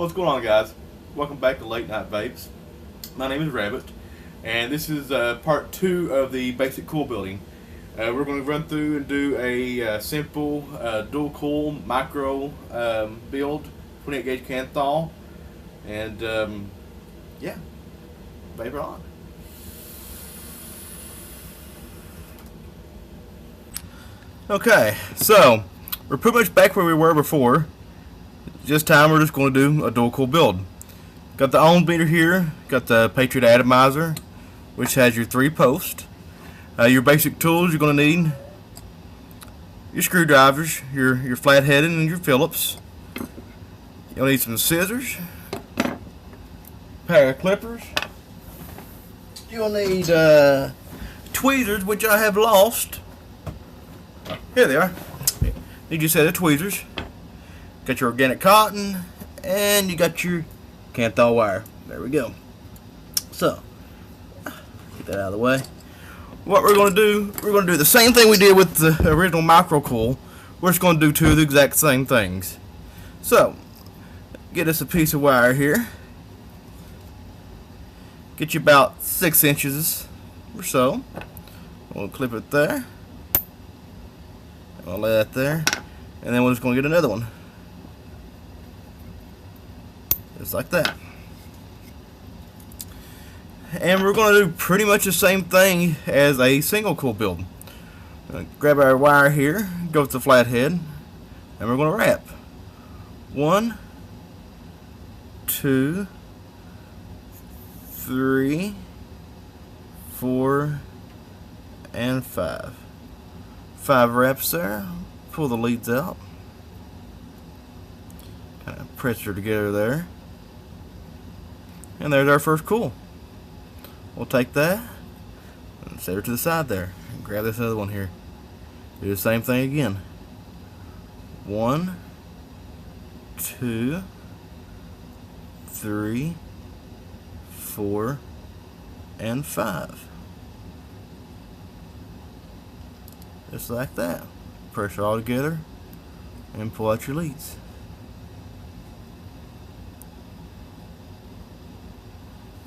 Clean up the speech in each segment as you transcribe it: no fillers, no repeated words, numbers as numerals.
What's going on, guys? Welcome back to Late Night Vapes. My name is Rabbit, and this is part 2 of the basic coil building. We're going to run through and do a simple dual coil micro build, 28 gauge kanthal, and yeah, vape on. Okay, so we're pretty much back where we were before. This time we're just going to do a dual coil build. Got the ohm meter here, got the Patriot atomizer, which has your 3 posts. Your basic tools you're going to need: your screwdrivers, your flathead and your Phillips. You'll need some scissors, a pair of clippers. You'll need tweezers, which I have lost. Here they are. Need your set of tweezers. Got your organic cotton, and you got your kanthal wire. There we go. So, get that out of the way. What we're going to do the same thing we did with the original micro coil. We're just going to do 2 of the exact same things. So, get us a piece of wire here. Get you about 6 inches or so. We'll clip it there. I'll lay that there. And then we're just going to get another one. Just like that. And we're going to do pretty much the same thing as a single coil build. Grab our wire here, go with the flathead, and we're going to wrap. 1, 2, 3, 4, and 5. 5 wraps there. Pull the leads out. Kind of press her together there. And there's our first coil. We'll take that and set her to the side there. And grab this other one here. Do the same thing again. 1, 2, 3, 4, and 5. Just like that. Press her all together and pull out your leads.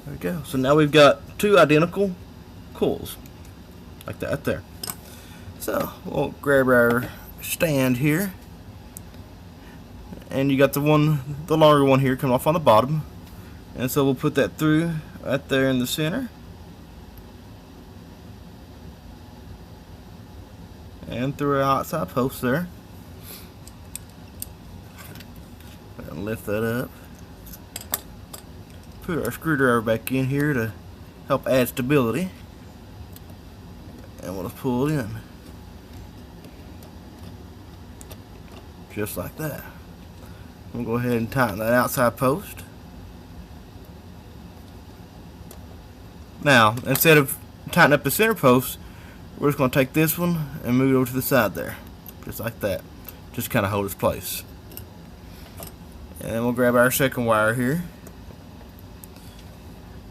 There we go. So now we've got 2 identical coils, like that there. So we'll grab our stand here, and you got the longer one here coming off on the bottom, and so we'll put that through right there in the center, and through our outside post there, and lift that up. Put our screwdriver back in here to help add stability, and we'll just pull it in just like that. We'll go ahead and tighten that outside post. Now, instead of tightening up the center post, we're just going to take this one and move it over to the side there, just like that. Just kind of hold its place. And then we'll grab our second wire here.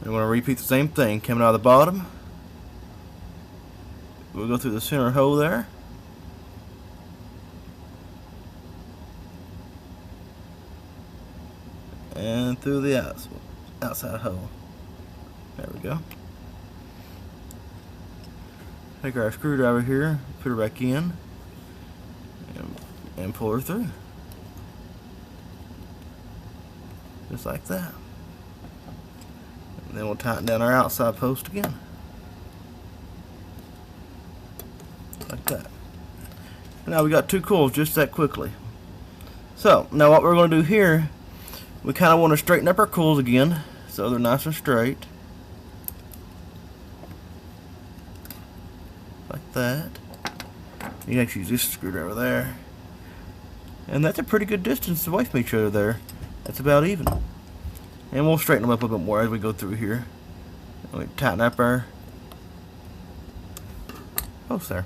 We're going to repeat the same thing, coming out of the bottom. We'll go through the center hole there. And through the outside hole. There we go. Take our screwdriver here, put her back in, and pull her through. Just like that. Then we'll tighten down our outside post again. Like that. Now we got 2 coils just that quickly. So, now what we're going to do here, we kind of want to straighten up our coils again so they're nice and straight. Like that. You can actually use this screwdriver there. And that's a pretty good distance away from each other there. That's about even. And we'll straighten them up a little bit more as we go through here. And we tighten up our post there.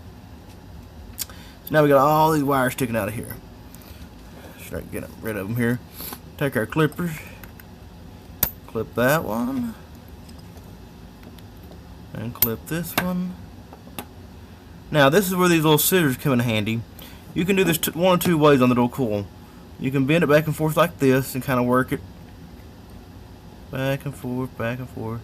So now we got all these wires sticking out of here. Start getting rid of them here. Take our clippers, clip that one, and clip this one. Now this is where these little scissors come in handy. You can do this one of 2 ways on the dual coil. You can bend it back and forth like this and kind of work it Back and forth, back and forth.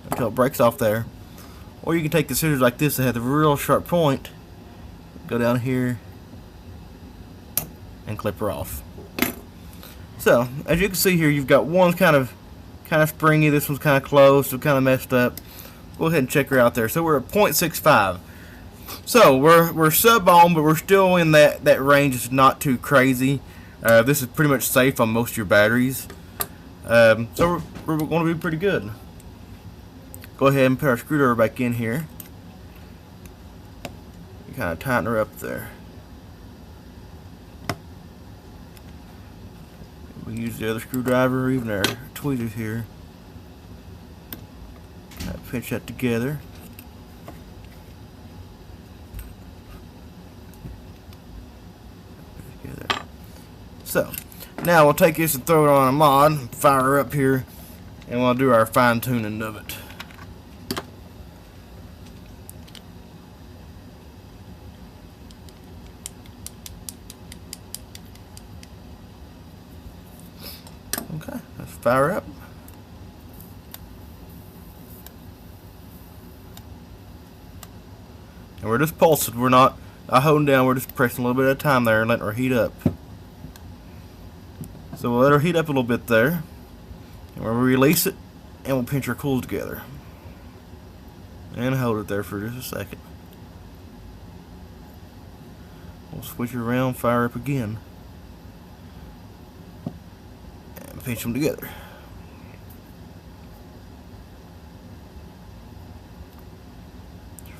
Until it breaks off there. Or you can take the scissors like this that have the real sharp point, go down here, and clip her off. So, as you can see here, you've got one kind of springy, this one's kind of closed, so kind of messed up. Go ahead and check her out there. So we're at 0.65. So we're sub-ohm, but we're still in that range. It's not too crazy. This is pretty much safe on most of your batteries. So we're going to be pretty good. Go ahead and put our screwdriver back in here. Kind of tighten her up there. We use the other screwdriver or even our tweezers here. Kind of pinch that together. So, now we'll take this and throw it on a mod, fire her up here, and we'll do our fine tuning of it. Okay, let's fire up. And we're just pulsing, we're not holding down, we're just pressing a little bit at a time there and letting her heat up. So we'll let her heat up a little bit there, and we'll release it, and we'll pinch our coils together. And hold it there for just a second. We'll switch it around, fire up again, and pinch them together.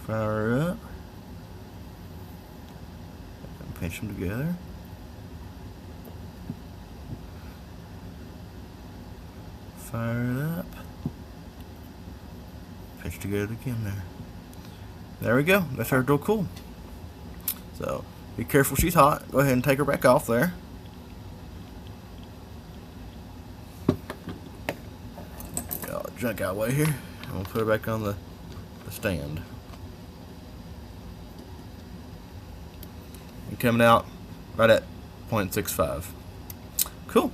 Fire up, and pinch them together. Fire it up. Pinch together again there. There we go. That's our dual coil. So, be careful, she's hot. Go ahead and take her back off there. Get all the junk out of the way here. And we'll put her back on the stand. And coming out right at 0.65. Cool.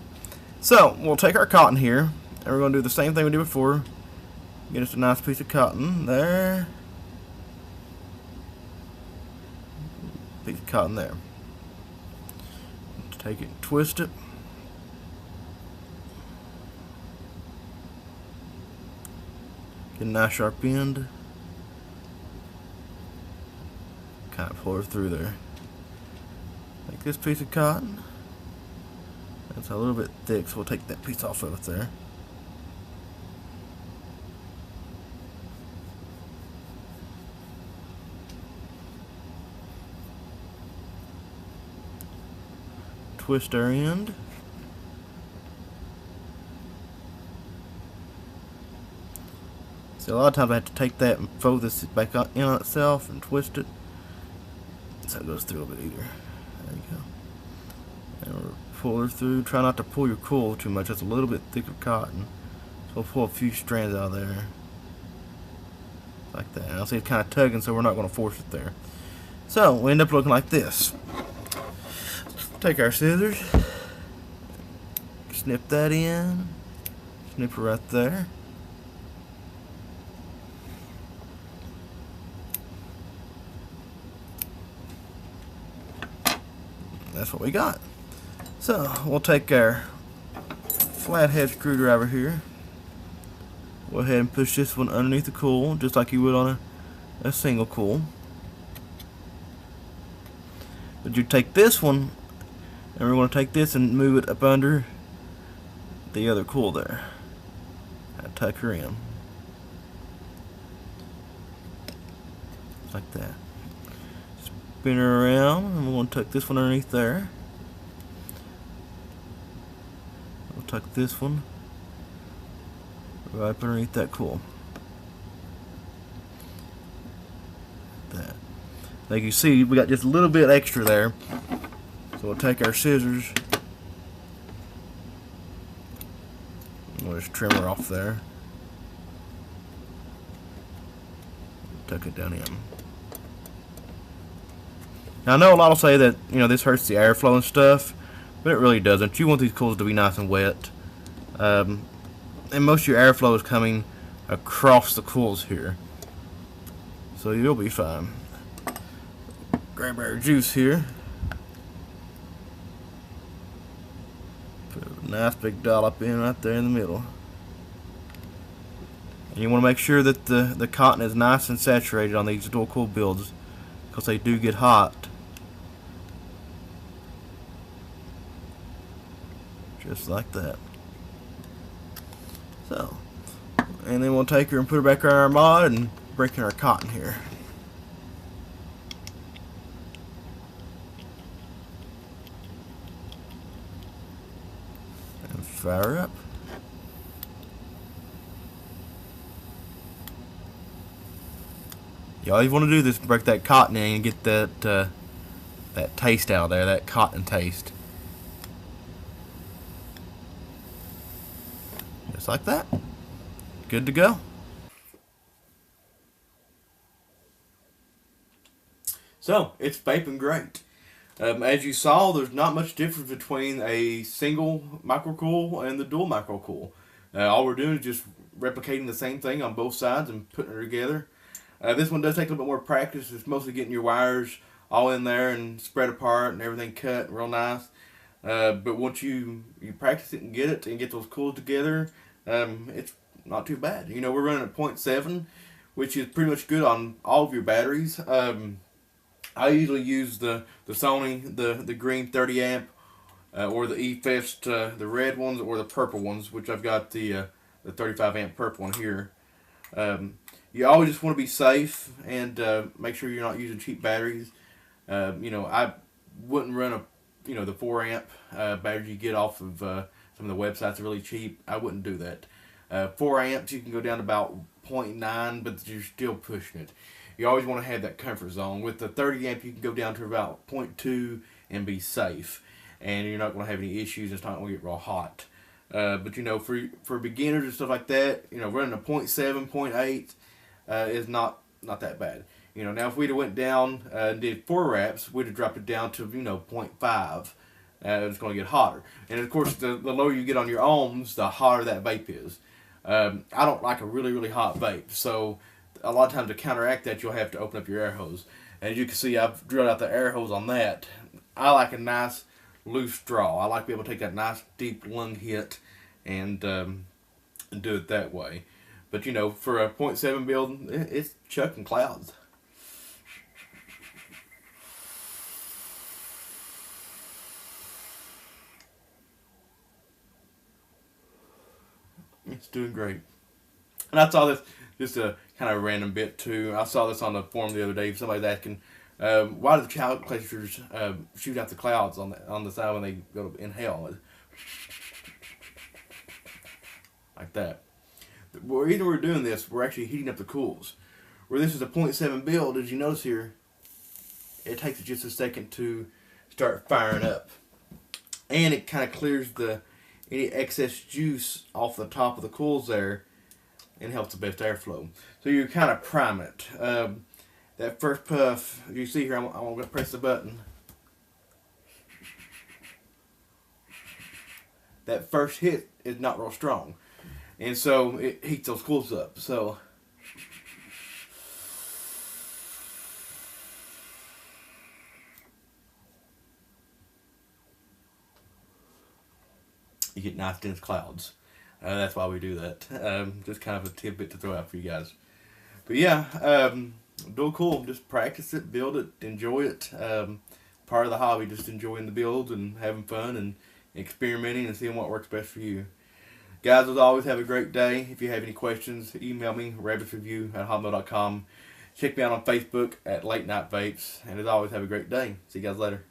So, we'll take our cotton here. And we're going to do the same thing we did before. Get us a nice piece of cotton there. Piece of cotton there. Take it and twist it. Get a nice sharp end. Kind of pull her through there. Take this piece of cotton. It's a little bit thick, so we'll take that piece off of it there. Twist our end. So a lot of times I have to take that and fold this back in on itself and twist it, so it goes through a bit easier. There you go. And we'll pull her through. Try not to pull your coil too much. That's a little bit thicker cotton. So we'll pull a few strands out of there. Like that. And I'll see it's kind of tugging, so we're not going to force it there. So we end up looking like this. Take our scissors, snip that in, snip it right there. That's what we got. So we'll take our flathead screwdriver here. Go ahead and push this one underneath the coil, just like you would on a single coil. But you take this one, and we're going to take this and move it up under the other coil there. And tuck her in. Like that. Spin her around, and we're going to tuck this one underneath there. We'll tuck this one right up underneath that coil. Like that. Like you see, we got just a little bit extra there. So we'll take our scissors, we'll just trim her off there, tuck it down in. Now I know a lot will say that, you know, this hurts the airflow and stuff. but it really doesn't. You want these coils to be nice and wet. And most of your airflow is coming across the coils here, so you'll be fine. Grab our juice here. Put a nice big dollop in right there in the middle. And you want to make sure that the cotton is nice and saturated on these dual coil builds, because they do get hot. Just like that. So, and then we'll take her and put her back on our mod and break in our cotton here. And fire up. All you want to do is break that cotton in and get that that taste out of there, that cotton taste. Just like that. Good to go. So, it's vaping great. As you saw, there's not much difference between a single microcoil and the dual microcoil. All we're doing is just replicating the same thing on both sides and putting it together. This one does take a little bit more practice. It's mostly getting your wires all in there and spread apart and everything cut real nice. But once you practice it and get those coils together, it's not too bad. You know, we're running at 0.7, which is pretty much good on all of your batteries. I usually use the Sony, the green 30 amp, or the E-Fest, the red ones, or the purple ones, which I've got the 35 amp purple one here. You always just want to be safe and make sure you're not using cheap batteries. You know, I wouldn't run the 4 amp battery you get off of some of the websites are really cheap. I wouldn't do that. 4 amps you can go down to about 0.9, but you're still pushing it. You always want to have that comfort zone. With the 30 amp you can go down to about 0.2 and be safe, and you're not going to have any issues. It's not going to get real hot. But you know, for beginners and stuff like that, you know, running a 0.7, 0.8 is not that bad. You know, now if we'd have went down and did 4 wraps, we'd have dropped it down to 0.5. It's going to get hotter, and of course, the lower you get on your ohms, the hotter that vape is. I don't like a really hot vape, so a lot of times to counteract that, you'll have to open up your air hose. As you can see, I've drilled out the air hose on that. I like a nice loose draw. I like to be able to take that nice deep lung hit and do it that way. But you know, for a 0.7 build, it's chucking clouds. It's doing great. And I saw this, just a kind of random bit too. I saw this on the forum the other day. Somebody's asking, why do the calculators shoot out the clouds on the side when they go to inhale? Like that. The reason we're doing this, we're actually heating up the coils. Where this is a 0.7 build, as you notice here, it takes it just a second to start firing up. And it kind of clears any excess juice off the top of the coils there and helps the best airflow. So you kind of prime it. That first puff, you see here, I'm going to press the button. That first hit is not real strong. And so it heats those coils up. So you get nice dense clouds. That's why we do that. Just kind of a tidbit to throw out for you guys. But yeah, dual coil, just practice it, build it, enjoy it. Part of the hobby, just enjoying the builds and having fun and experimenting and seeing what works best for you. Guys, as always, have a great day. If you have any questions, email me, rabbitsreviews@hotmail.com. Check me out on Facebook at Late Night Vapes. And as always, have a great day. See you guys later.